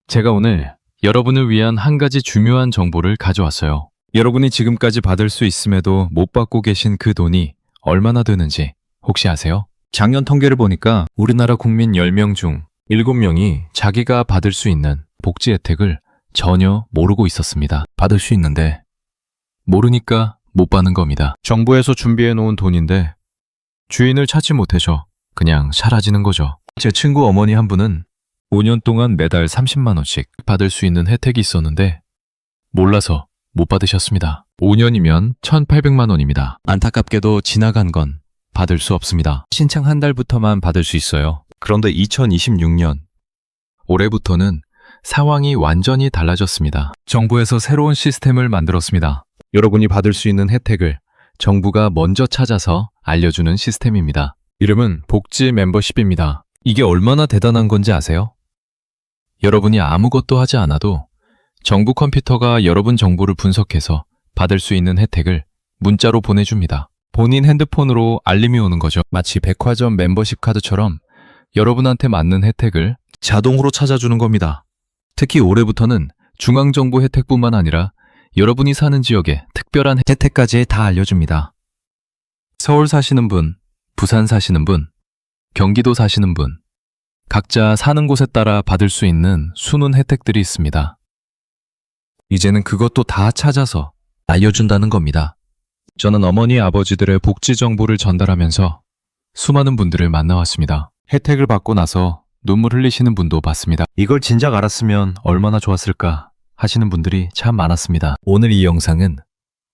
제가 오늘 여러분을 위한 한 가지 중요한 정보를 가져왔어요. 여러분이 지금까지 받을 수 있음에도 못 받고 계신 그 돈이 얼마나 되는지 혹시 아세요? 작년 통계를 보니까 우리나라 국민 10명 중 7명이 자기가 받을 수 있는 복지 혜택을 전혀 모르고 있었습니다. 받을 수 있는데 모르니까 못 받는 겁니다. 정부에서 준비해 놓은 돈인데 주인을 찾지 못해서 그냥 사라지는 거죠. 제 친구 어머니 한 분은 5년 동안 매달 30만 원씩 받을 수 있는 혜택이 있었는데 몰라서 못 받으셨습니다. 5년이면 1,800만 원입니다. 안타깝게도 지나간 건 받을 수 없습니다. 신청 한 달부터만 받을 수 있어요. 그런데 2026년 올해부터는 상황이 완전히 달라졌습니다. 정부에서 새로운 시스템을 만들었습니다. 여러분이 받을 수 있는 혜택을 정부가 먼저 찾아서 알려주는 시스템입니다. 이름은 복지 멤버십입니다. 이게 얼마나 대단한 건지 아세요? 여러분이 아무것도 하지 않아도 정부 컴퓨터가 여러분 정보를 분석해서 받을 수 있는 혜택을 문자로 보내줍니다. 본인 핸드폰으로 알림이 오는 거죠. 마치 백화점 멤버십 카드처럼 여러분한테 맞는 혜택을 자동으로 찾아주는 겁니다. 특히 올해부터는 중앙정부 혜택뿐만 아니라 여러분이 사는 지역의 특별한 혜택까지 다 알려줍니다. 서울 사시는 분, 부산 사시는 분, 경기도 사시는 분, 각자 사는 곳에 따라 받을 수 있는 순운 혜택들이 있습니다. 이제는 그것도 다 찾아서 알려준다는 겁니다. 저는 어머니, 아버지들의 복지 정보를 전달하면서 수많은 분들을 만나왔습니다. 혜택을 받고 나서 눈물 흘리시는 분도 봤습니다. 이걸 진작 알았으면 얼마나 좋았을까 하시는 분들이 참 많았습니다. 오늘 이 영상은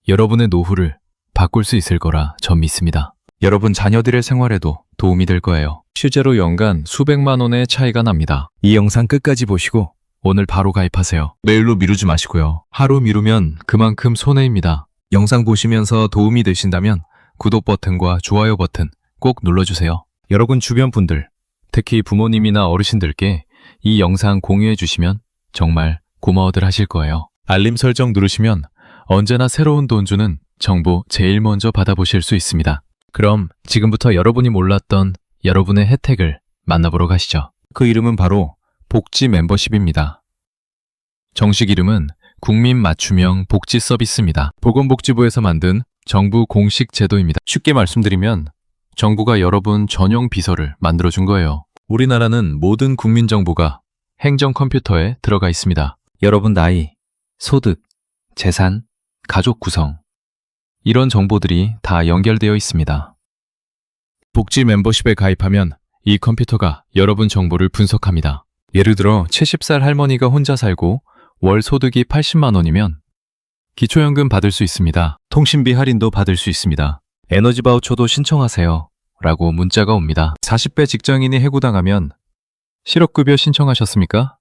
여러분의 노후를 바꿀 수 있을 거라 전 믿습니다. 여러분 자녀들의 생활에도 도움이 될 거예요. 실제로 연간 수백만 원의 차이가 납니다. 이 영상 끝까지 보시고 오늘 바로 가입하세요. 내일로 미루지 마시고요. 하루 미루면 그만큼 손해입니다. 영상 보시면서 도움이 되신다면 구독 버튼과 좋아요 버튼 꼭 눌러주세요. 여러분 주변 분들, 특히 부모님이나 어르신들께 이 영상 공유해 주시면 정말 고마워들 하실 거예요. 알림 설정 누르시면 언제나 새로운 돈 주는 정보 제일 먼저 받아보실 수 있습니다. 그럼 지금부터 여러분이 몰랐던 여러분의 혜택을 만나보러 가시죠. 그 이름은 바로 복지 멤버십입니다. 정식 이름은 국민 맞춤형 복지 서비스입니다. 보건복지부에서 만든 정부 공식 제도입니다. 쉽게 말씀드리면 정부가 여러분 전용 비서를 만들어준 거예요. 우리나라는 모든 국민 정보가 행정 컴퓨터에 들어가 있습니다. 여러분 나이, 소득, 재산, 가족 구성 이런 정보들이 다 연결되어 있습니다. 복지 멤버십에 가입하면 이 컴퓨터가 여러분 정보를 분석합니다. 예를 들어 70살 할머니가 혼자 살고 월 소득이 80만 원이면 기초연금 받을 수 있습니다. 통신비 할인도 받을 수 있습니다. 에너지 바우처도 신청하세요 라고 문자가 옵니다. 40대 직장인이 해고당하면 실업급여 신청하셨습니까?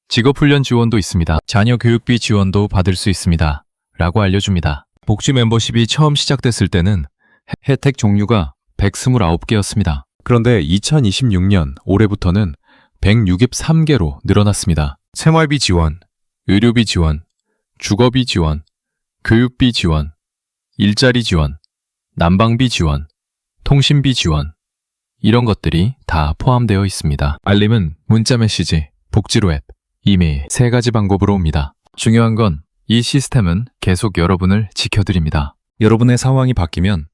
직업훈련 지원도 있습니다. 자녀 교육비 지원도 받을 수 있습니다 라고 알려줍니다. 복지 멤버십이 처음 시작됐을 때는 혜택 종류가 129개였습니다. 그런데 2026년 올해부터는 163개로 늘어났습니다. 생활비 지원, 의료비 지원, 주거비 지원, 교육비 지원, 일자리 지원, 난방비 지원, 통신비 지원 이런 것들이 다 포함되어 있습니다. 알림은 문자 메시지, 복지로 앱, 이메일 3가지 방법으로 옵니다. 중요한 건 이 시스템은 계속 여러분을 지켜드립니다. 여러분의 상황이 바뀌면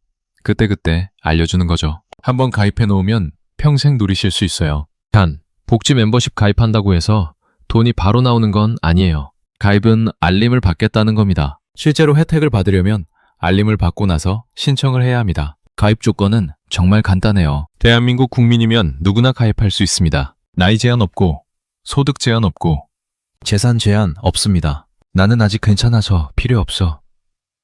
그때그때 알려주는 거죠. 한번 가입해 놓으면 평생 누리실 수 있어요. 단, 복지 멤버십 가입한다고 해서 돈이 바로 나오는 건 아니에요. 가입은 알림을 받겠다는 겁니다. 실제로 혜택을 받으려면 알림을 받고 나서 신청을 해야 합니다. 가입 조건은 정말 간단해요. 대한민국 국민이면 누구나 가입할 수 있습니다. 나이 제한 없고, 소득 제한 없고, 재산 제한 없습니다. 나는 아직 괜찮아서 필요 없어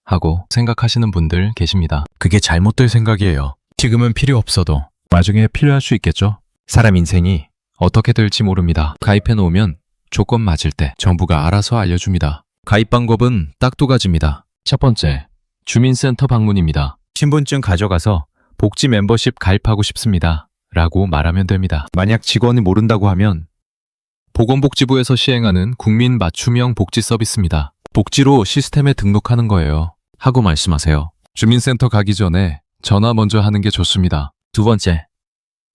하고 생각하시는 분들 계십니다. 그게 잘못될 생각이에요. 지금은 필요 없어도 나중에 필요할 수 있겠죠? 사람 인생이 어떻게 될지 모릅니다. 가입해 놓으면 조건 맞을 때 정부가 알아서 알려줍니다. 가입 방법은 딱 2가지입니다. 첫 번째, 주민센터 방문입니다. 신분증 가져가서 복지 멤버십 가입하고 싶습니다 라고 말하면 됩니다. 만약 직원이 모른다고 하면 보건복지부에서 시행하는 국민 맞춤형 복지 서비스입니다. 복지로 시스템에 등록하는 거예요. 하고 말씀하세요. 주민센터 가기 전에 전화 먼저 하는 게 좋습니다. 두 번째,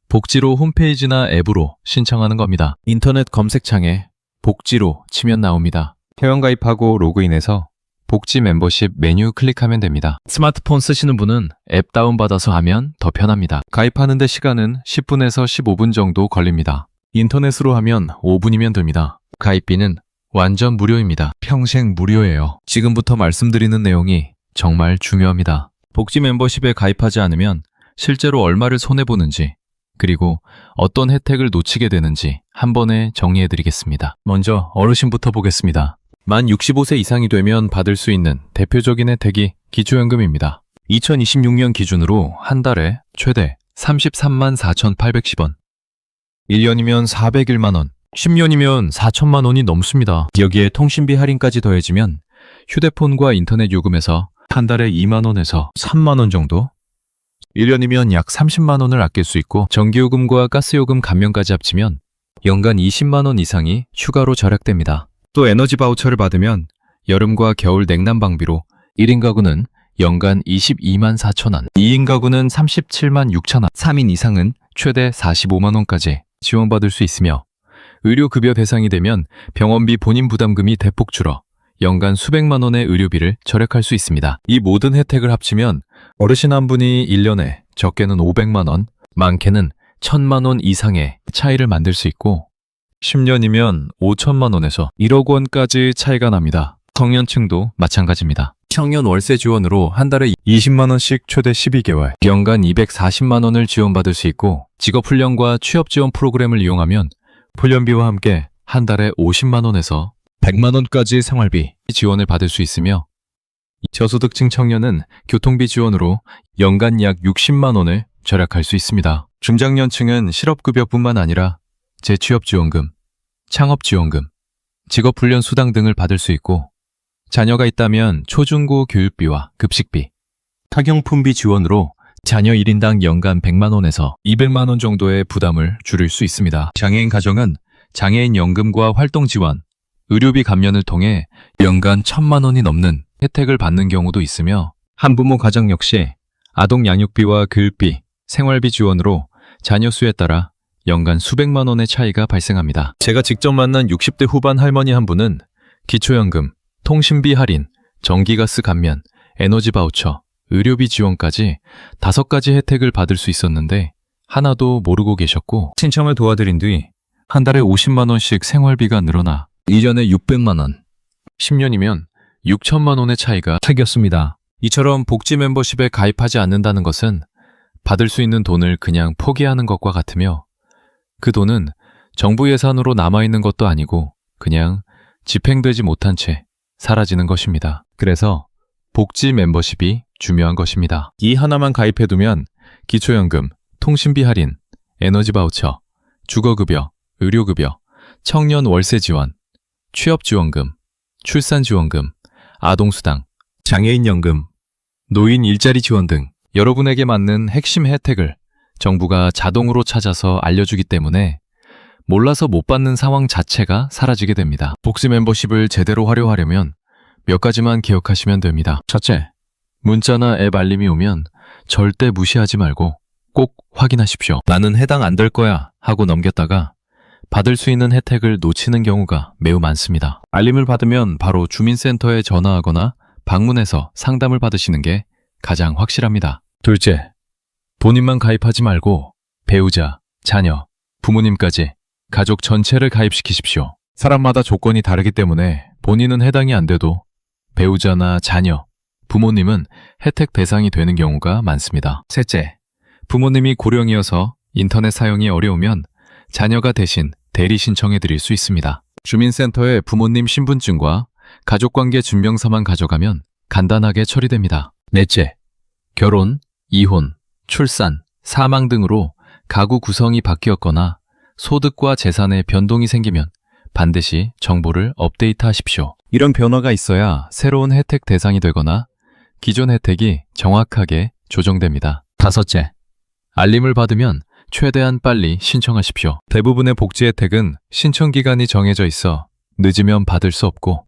복지로 홈페이지나 앱으로 신청하는 겁니다. 인터넷 검색창에 복지로 치면 나옵니다. 회원가입하고 로그인해서 복지 멤버십 메뉴 클릭하면 됩니다. 스마트폰 쓰시는 분은 앱 다운받아서 하면 더 편합니다. 가입하는데 시간은 10분에서 15분 정도 걸립니다. 인터넷으로 하면 5분이면 됩니다. 가입비는 완전 무료입니다. 평생 무료예요. 지금부터 말씀드리는 내용이 정말 중요합니다. 복지 멤버십에 가입하지 않으면 실제로 얼마를 손해보는지, 그리고 어떤 혜택을 놓치게 되는지 한 번에 정리해드리겠습니다. 먼저 어르신부터 보겠습니다. 만 65세 이상이 되면 받을 수 있는 대표적인 혜택이 기초연금입니다. 2026년 기준으로 한 달에 최대 33만 4,810원, 1년이면 401만 원, 10년이면 4천만 원이 넘습니다. 여기에 통신비 할인까지 더해지면 휴대폰과 인터넷 요금에서 한 달에 2만 원에서 3만 원 정도, 1년이면 약 30만 원을 아낄 수 있고, 전기요금과 가스요금 감면까지 합치면 연간 20만 원 이상이 추가로 절약됩니다. 또 에너지 바우처를 받으면 여름과 겨울 냉난방비로 1인 가구는 연간 22만 4천 원, 2인 가구는 37만 6천 원, 3인 이상은 최대 45만 원까지 지원받을 수 있으며, 의료급여 대상이 되면 병원비 본인 부담금이 대폭 줄어 연간 수백만 원의 의료비를 절약할 수 있습니다. 이 모든 혜택을 합치면 어르신 한 분이 1년에 적게는 500만 원, 많게는 1,000만 원 이상의 차이를 만들 수 있고, 10년이면 5천만 원에서 1억 원까지 차이가 납니다. 청년층도 마찬가지입니다. 청년 월세 지원으로 한 달에 20만 원씩 최대 12개월, 연간 240만 원을 지원받을 수 있고, 직업훈련과 취업지원 프로그램을 이용하면 훈련비와 함께 한 달에 50만 원에서 100만 원까지 생활비 지원을 받을 수 있으며, 저소득층 청년은 교통비 지원으로 연간 약 60만 원을 절약할 수 있습니다. 중장년층은 실업급여뿐만 아니라 재취업지원금, 창업지원금, 직업훈련 수당 등을 받을 수 있고, 자녀가 있다면 초중고 교육비와 급식비, 학용품비 지원으로 자녀 1인당 연간 100만 원에서 200만 원 정도의 부담을 줄일 수 있습니다. 장애인 가정은 장애인 연금과 활동 지원, 의료비 감면을 통해 연간 1,000만 원이 넘는 혜택을 받는 경우도 있으며, 한부모 가정 역시 아동 양육비와 교육비, 생활비 지원으로 자녀 수에 따라 연간 수백만 원의 차이가 발생합니다. 제가 직접 만난 60대 후반 할머니 한 분은 기초연금, 통신비 할인, 전기가스 감면, 에너지 바우처, 의료비 지원까지 5가지 혜택을 받을 수 있었는데 하나도 모르고 계셨고, 신청을 도와드린 뒤 한 달에 50만 원씩 생활비가 늘어나 1년에 600만 원, 10년이면 6천만 원의 차이가 생겼습니다. 이처럼 복지 멤버십에 가입하지 않는다는 것은 받을 수 있는 돈을 그냥 포기하는 것과 같으며, 그 돈은 정부 예산으로 남아있는 것도 아니고 그냥 집행되지 못한 채 사라지는 것입니다. 그래서 복지 멤버십이 중요한 것입니다. 이 하나만 가입해두면 기초연금, 통신비 할인, 에너지 바우처, 주거급여, 의료급여, 청년 월세 지원, 취업지원금, 출산지원금, 아동수당, 장애인연금, 노인 일자리 지원 등 여러분에게 맞는 핵심 혜택을 정부가 자동으로 찾아서 알려주기 때문에 몰라서 못 받는 상황 자체가 사라지게 됩니다. 복지 멤버십을 제대로 활용하려면 몇 가지만 기억하시면 됩니다. 첫째, 문자나 앱 알림이 오면 절대 무시하지 말고 꼭 확인하십시오. 나는 해당 안 될 거야 하고 넘겼다가 받을 수 있는 혜택을 놓치는 경우가 매우 많습니다. 알림을 받으면 바로 주민센터에 전화하거나 방문해서 상담을 받으시는 게 가장 확실합니다. 둘째, 본인만 가입하지 말고 배우자, 자녀, 부모님까지 가족 전체를 가입시키십시오. 사람마다 조건이 다르기 때문에 본인은 해당이 안 돼도 배우자나 자녀, 부모님은 혜택 대상이 되는 경우가 많습니다. 셋째, 부모님이 고령이어서 인터넷 사용이 어려우면 자녀가 대신 대리 신청해 드릴 수 있습니다. 주민센터에 부모님 신분증과 가족관계 증명서만 가져가면 간단하게 처리됩니다. 넷째, 결혼, 이혼, 출산, 사망 등으로 가구 구성이 바뀌었거나 소득과 재산에 변동이 생기면 반드시 정보를 업데이트하십시오. 이런 변화가 있어야 새로운 혜택 대상이 되거나 기존 혜택이 정확하게 조정됩니다. 다섯째, 알림을 받으면 최대한 빨리 신청하십시오. 대부분의 복지 혜택은 신청 기간이 정해져 있어 늦으면 받을 수 없고,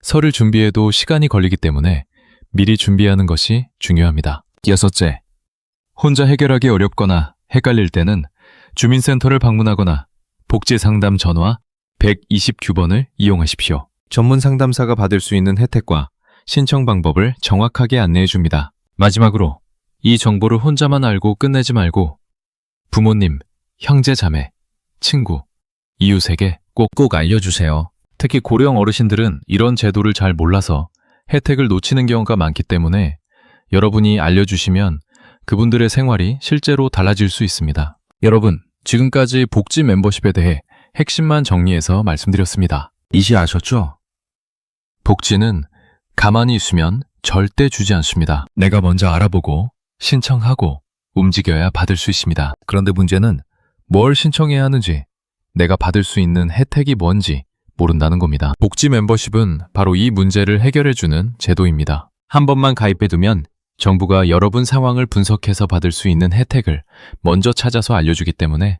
서류 준비에도 시간이 걸리기 때문에 미리 준비하는 것이 중요합니다. 여섯째, 혼자 해결하기 어렵거나 헷갈릴 때는 주민센터를 방문하거나 복지상담 전화 129번을 이용하십시오. 전문 상담사가 받을 수 있는 혜택과 신청 방법을 정확하게 안내해 줍니다. 마지막으로 이 정보를 혼자만 알고 끝내지 말고 부모님, 형제 자매, 친구, 이웃에게 꼭 알려주세요. 특히 고령 어르신들은 이런 제도를 잘 몰라서 혜택을 놓치는 경우가 많기 때문에 여러분이 알려주시면 그분들의 생활이 실제로 달라질 수 있습니다. 여러분, 지금까지 복지 멤버십에 대해 핵심만 정리해서 말씀드렸습니다. 이제 아셨죠? 복지는 가만히 있으면 절대 주지 않습니다. 내가 먼저 알아보고 신청하고 움직여야 받을 수 있습니다. 그런데 문제는 뭘 신청해야 하는지, 내가 받을 수 있는 혜택이 뭔지 모른다는 겁니다. 복지 멤버십은 바로 이 문제를 해결해주는 제도입니다. 한 번만 가입해두면 정부가 여러분 상황을 분석해서 받을 수 있는 혜택을 먼저 찾아서 알려주기 때문에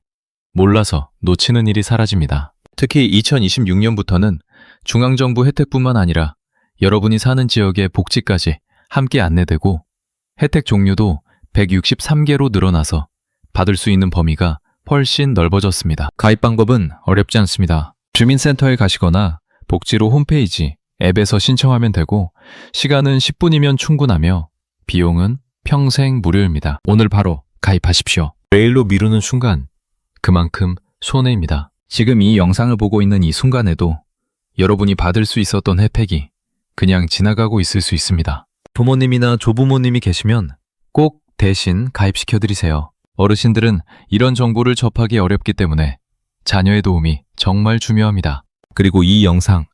몰라서 놓치는 일이 사라집니다. 특히 2026년부터는 중앙정부 혜택뿐만 아니라 여러분이 사는 지역의 복지까지 함께 안내되고 혜택 종류도 163개로 늘어나서 받을 수 있는 범위가 훨씬 넓어졌습니다. 가입 방법은 어렵지 않습니다. 주민센터에 가시거나 복지로 홈페이지, 앱에서 신청하면 되고 시간은 10분이면 충분하며 비용은 평생 무료입니다. 오늘 바로 가입하십시오. 내일로 미루는 순간 그만큼 손해입니다. 지금 이 영상을 보고 있는 이 순간에도 여러분이 받을 수 있었던 혜택이 그냥 지나가고 있을 수 있습니다. 부모님이나 조부모님이 계시면 꼭 대신 가입시켜드리세요. 어르신들은 이런 정보를 접하기 어렵기 때문에 자녀의 도움이 정말 중요합니다. 그리고 이 영상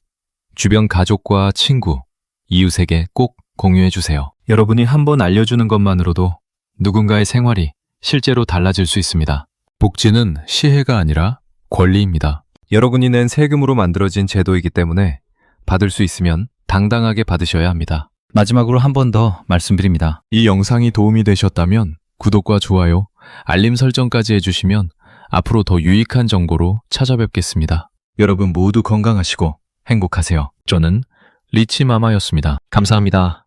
주변 가족과 친구, 이웃에게 꼭 공유해주세요. 여러분이 한번 알려주는 것만으로도 누군가의 생활이 실제로 달라질 수 있습니다. 복지는 시혜가 아니라 권리입니다. 여러분이 낸 세금으로 만들어진 제도이기 때문에 받을 수 있으면 당당하게 받으셔야 합니다. 마지막으로 한 번 더 말씀드립니다. 이 영상이 도움이 되셨다면 구독과 좋아요, 알림 설정까지 해주시면 앞으로 더 유익한 정보로 찾아뵙겠습니다. 여러분 모두 건강하시고 행복하세요. 저는 리치마마였습니다. 감사합니다.